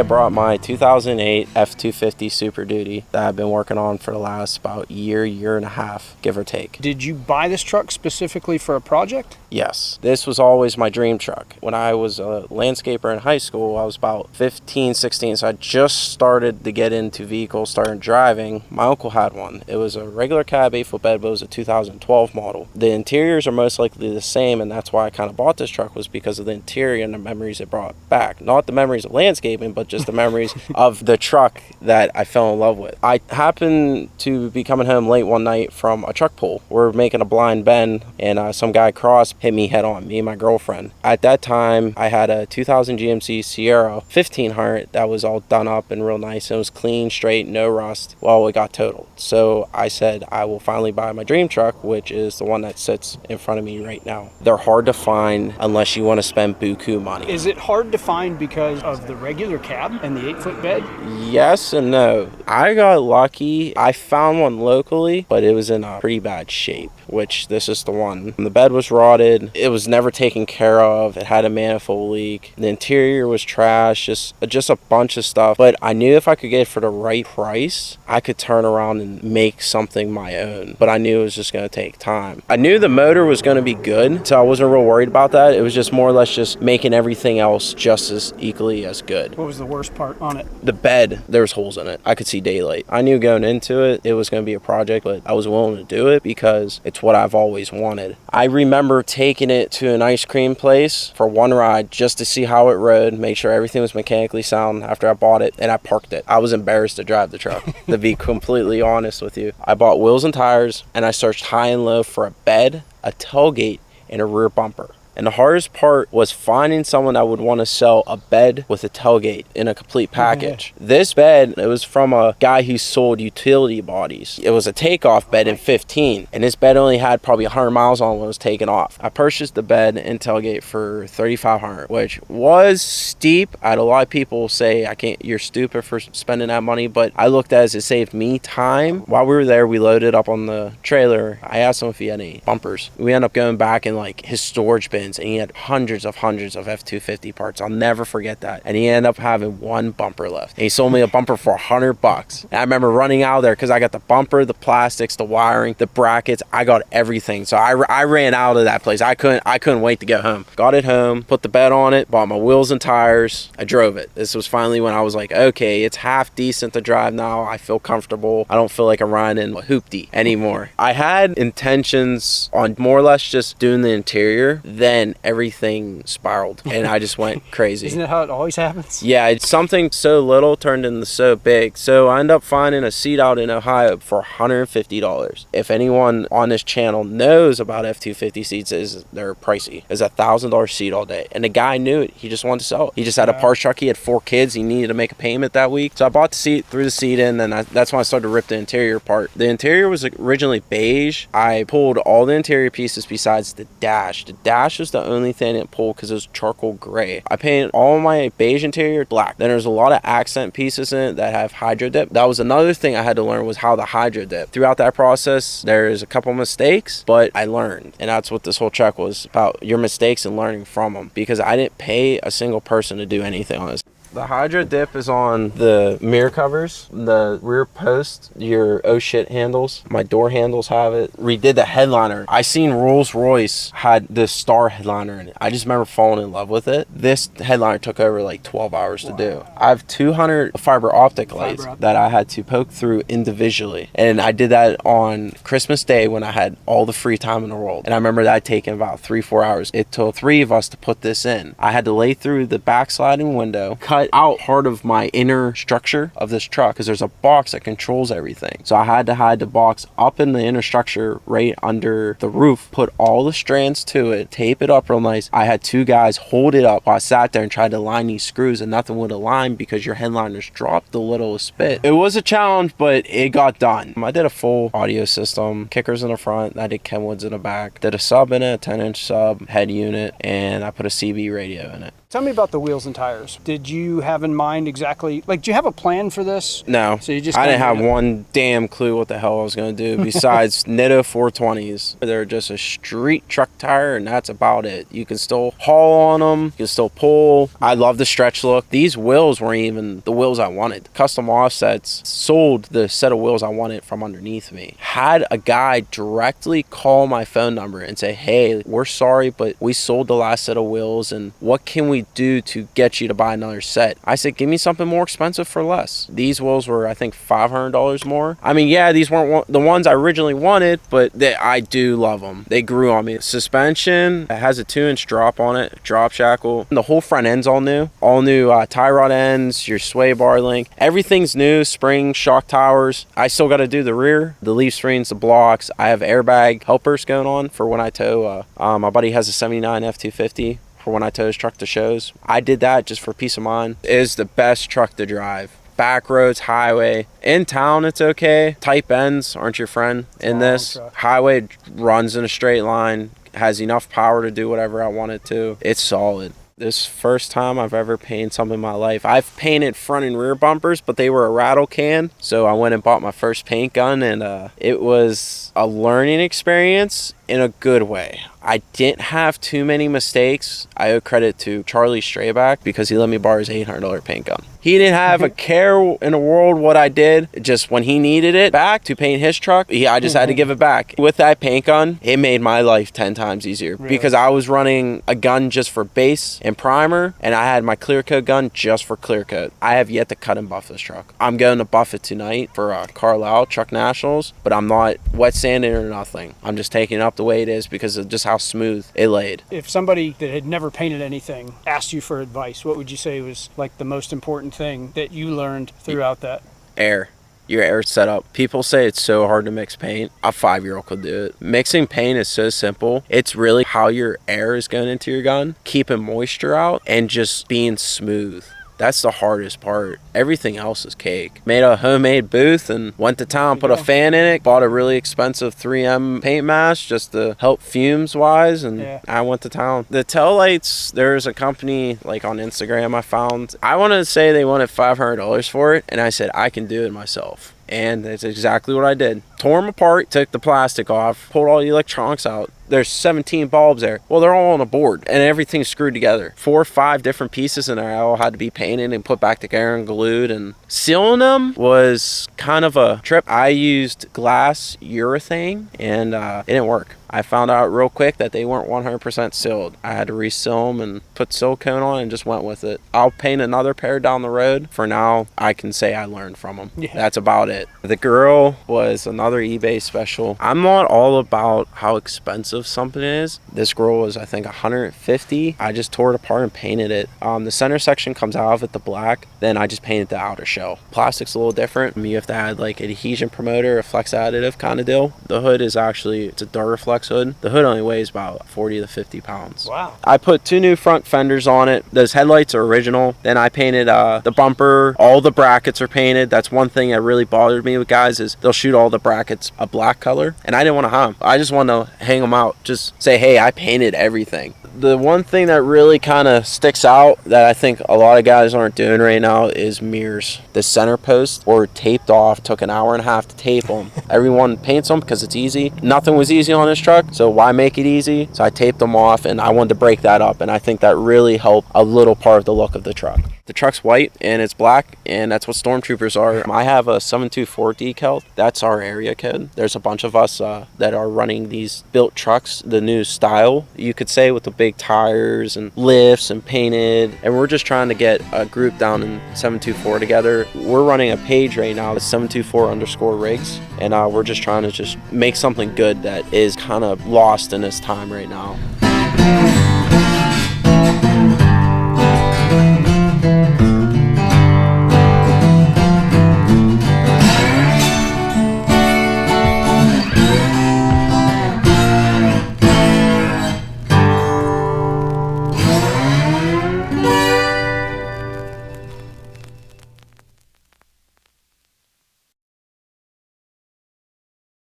brought my 2008 F250 Super Duty that I've been working on for the last about year and a half, give or take. Did you buy this truck specifically for a project? Yes, this was always my dream truck. When I was a landscaper in high school, I was about 15, 16, so I just started to get into vehicles, started driving. My uncle had one. It was a regular cab 8-foot bed, but it was a 2012 model. The interiors are most likely the same, and that's why I kind of bought this truck, was because of the interior and the memories it brought back. Not the memories of landscaping, but just the memories of the truck that I fell in love with. I happened to be coming home late one night from a truck pull. We're making a blind bend, and some guy crossed, hit me head on, me and my girlfriend. At that time, I had a 2000 GMC Sierra 1500 that was all done up and real nice. It was clean, straight, no rust. Well, it got totaled. So I said I will finally buy my dream truck, which is the one that sits in front of me right now. They're hard to find unless you want to spend buku money. Is it hard to find because of the regular cab and the 8-foot bed? Yes and no. I got lucky. I found one locally, but it was in a pretty bad shape, which this is the one. The bed was rotted. It was never taken care of. It had a manifold leak. The interior was trash, just a bunch of stuff. But I knew if I could get it for the right price, I could turn around and make something my own. But I knew it was just going to take time. I knew the motor was going to be good, so I wasn't real worried about that. It was just more or less just making everything else just as equally as good. What was the worst part on it? The bed, there was holes in it. I could see daylight. I knew going into it, it was going to be a project, but I was willing to do it because it's what I've always wanted. I remember taking it to an ice cream place for one ride just to see how it rode, make sure everything was mechanically sound after I bought it, and I parked it. I was embarrassed to drive the truck, to be completely honest with you. I bought wheels and tires, and I searched high and low for a bed, a tailgate, and a rear bumper. And the hardest part was finding someone that would want to sell a bed with a tailgate in a complete package. This bed, it was from a guy who sold utility bodies. It was a takeoff bed in 15, and this bed only had probably 100 miles on when it was taken off. I purchased the bed and tailgate for $3,500, which was steep. I had a lot of people say, you're stupid for spending that money, but I looked at it as it saved me time. While we were there, we loaded up on the trailer. I asked him if he had any bumpers. We ended up going back in like his storage bin, and he had hundreds of F250 parts. I'll never forget that. And he ended up having one bumper left. And he sold me a bumper for $100. And I remember running out of there because I got the bumper, the plastics, the wiring, the brackets. I got everything. So I ran out of that place. I couldn't wait to get home. Got it home, put the bed on it, bought my wheels and tires. I drove it. This was finally when I was like, okay, it's half decent to drive now. I feel comfortable. I don't feel like I'm riding a hoopty anymore. I had intentions on more or less just doing the interior. Then everything spiraled and I just went crazy. Isn't that how it always happens? Yeah, it's something so little turned into so big. So I ended up finding a seat out in Ohio for $150. If anyone on this channel knows about F250 seats, they're pricey. It's $1,000 seat all day. And the guy knew it. He just wanted to sell it. He just had a parts truck. He had 4 kids. He needed to make a payment that week. So I bought the seat, threw the seat in, and that's when I started to rip the interior apart. The interior was originally beige. I pulled all the interior pieces besides the dash. The dash was the only thing it pulled because it was charcoal gray. I painted all my beige interior black. Then there's a lot of accent pieces in it that have hydro dip. That was another thing I had to learn, was how to hydro dip. Throughout that process, there's a couple mistakes, but I learned. And that's what this whole check was about, your mistakes and learning from them, because I didn't pay a single person to do anything on this. The hydro dip is on the mirror covers, the rear post, your oh shit handles. My door handles have it. Redid the headliner. I seen Rolls-Royce had this star headliner in it. I just remember falling in love with it. This headliner took over like 12 hours to do. I have 200 fiber optic lights that I had to poke through individually. And I did that on Christmas Day when I had all the free time in the world. And I remember that taking about 3-4 hours. It took 3 of us to put this in. I had to lay through the backsliding window, cut out part of my inner structure of this truck because there's a box that controls everything. So I had to hide the box up in the inner structure right under the roof, put all the strands to it, tape it up real nice. I had 2 guys hold it up while I sat there and tried to line these screws, and nothing would align because your headliners dropped the littlest bit. It was a challenge, but it got done. I did a full audio system, kickers in the front, I did Kenwoods in the back, did a sub in it, 10-inch sub, head unit, and I put a CB radio in it. Tell me about the wheels and tires. Did you have in mind exactly, like, do you have a plan for this? No. So you just I didn't kinda have made it? one damn clue what the hell I was going to do besides Nitto 420s. They're just a street truck tire, and that's about it. You can still haul on them. You can still pull. I love the stretch look. These wheels weren't even the wheels I wanted. Custom Offsets sold the set of wheels I wanted from underneath me. Had a guy directly call my phone number and say, hey, we're sorry, but we sold the last set of wheels, and what can we do to get you to buy another set? I said, give me something more expensive for less. These wheels were, I think, $500 more. I mean, yeah, these weren't the ones I originally wanted, but I do love them. They grew on me. Suspension, it has a 2-inch drop on it, drop shackle. And the whole front end's all new. All new tie rod ends, your sway bar link. Everything's new, spring, shock towers. I still got to do the rear, the leaf springs, the blocks. I have airbag helpers going on for when I tow. My buddy has a 79 F250 for when I tow his truck to shows. I did that just for peace of mind. It is the best truck to drive. Back roads, highway. In town, it's okay. Tight ends aren't your friend in this. Truck. Highway runs in a straight line, has enough power to do whatever I want it to. It's solid. This first time I've ever painted something in my life. I've painted front and rear bumpers, but they were a rattle can. So I went and bought my first paint gun, and it was a learning experience in a good way. I didn't have too many mistakes. I owe credit to Charlie Strayback because he let me borrow his $800 paint gun. He didn't have a care in the world what I did. Just when he needed it back to paint his truck, I just had to give it back. With that paint gun, it made my life 10 times easier because I was running a gun just for base and primer, and I had my clear coat gun just for clear coat. I have yet to cut and buff this truck. I'm going to buff it tonight for Carlisle Truck Nationals, but I'm not wet sanding or nothing. I'm just taking it up the way it is because of just how smooth it laid. If somebody that had never painted anything asked you for advice, what would you say was like the most important thing that you learned throughout that? Air. Your air setup. People say it's so hard to mix paint. A 5-year-old could do it. Mixing paint is so simple. It's really how your air is going into your gun, keeping moisture out, and just being smooth. That's the hardest part. Everything else is cake. Made a homemade booth and went to town, put a fan in it, bought a really expensive 3M paint mask just to help fumes wise, and I went to town. The tail lights, there's a company like on Instagram I found. I wanted to say they wanted $500 for it, and I said I can do it myself. And that's exactly what I did. Tore them apart, took the plastic off, pulled all the electronics out. There's 17 bulbs there. Well, they're all on a board and everything's screwed together. 4 or 5 different pieces and they all had to be painted and put back together and glued, and sealing them was kind of a trip. I used glass urethane and it didn't work. I found out real quick that they weren't 100% sealed. I had to reseal them and put silicone on and just went with it. I'll paint another pair down the road. For now, I can say I learned from them. That's about it. The girl was another eBay special. I'm not all about how expensive something is. This girl was, I think, $150. I just tore it apart and painted it. The center section comes out of it the black. Then I just painted the outer shell. Plastic's a little different. You have to add like adhesion promoter, a flex additive kind of deal. The hood is actually, it's a Duraflex hood. The hood only weighs about 40 to 50 pounds. Wow. I put 2 new front fenders on it. Those headlights are original. Then I painted the bumper. All the brackets are painted. That's one thing that really bothered me with guys is they'll shoot all the brackets a black color, and I didn't want to hang them. I just want to hang them out. Just say, hey, I painted everything. The one thing that really kind of sticks out that I think a lot of guys aren't doing right now is mirrors. The center posts were taped off. Took an hour and a half to tape them. Everyone paints them because it's easy. Nothing was easy on this truck, so why make it easy? So I taped them off, and I wanted to break that up, and I think that really helped a little part of the look of the truck. The truck's white and it's black, and that's what stormtroopers are. I have a 724 decal. That's our area code. There's a bunch of us that are running these built trucks, the new style, you could say, with the big tires and lifts and painted. And we're just trying to get a group down in 724 together. We're running a page right now, 724_rigs, and we're just trying to just make something good that is kind of lost in this time right now.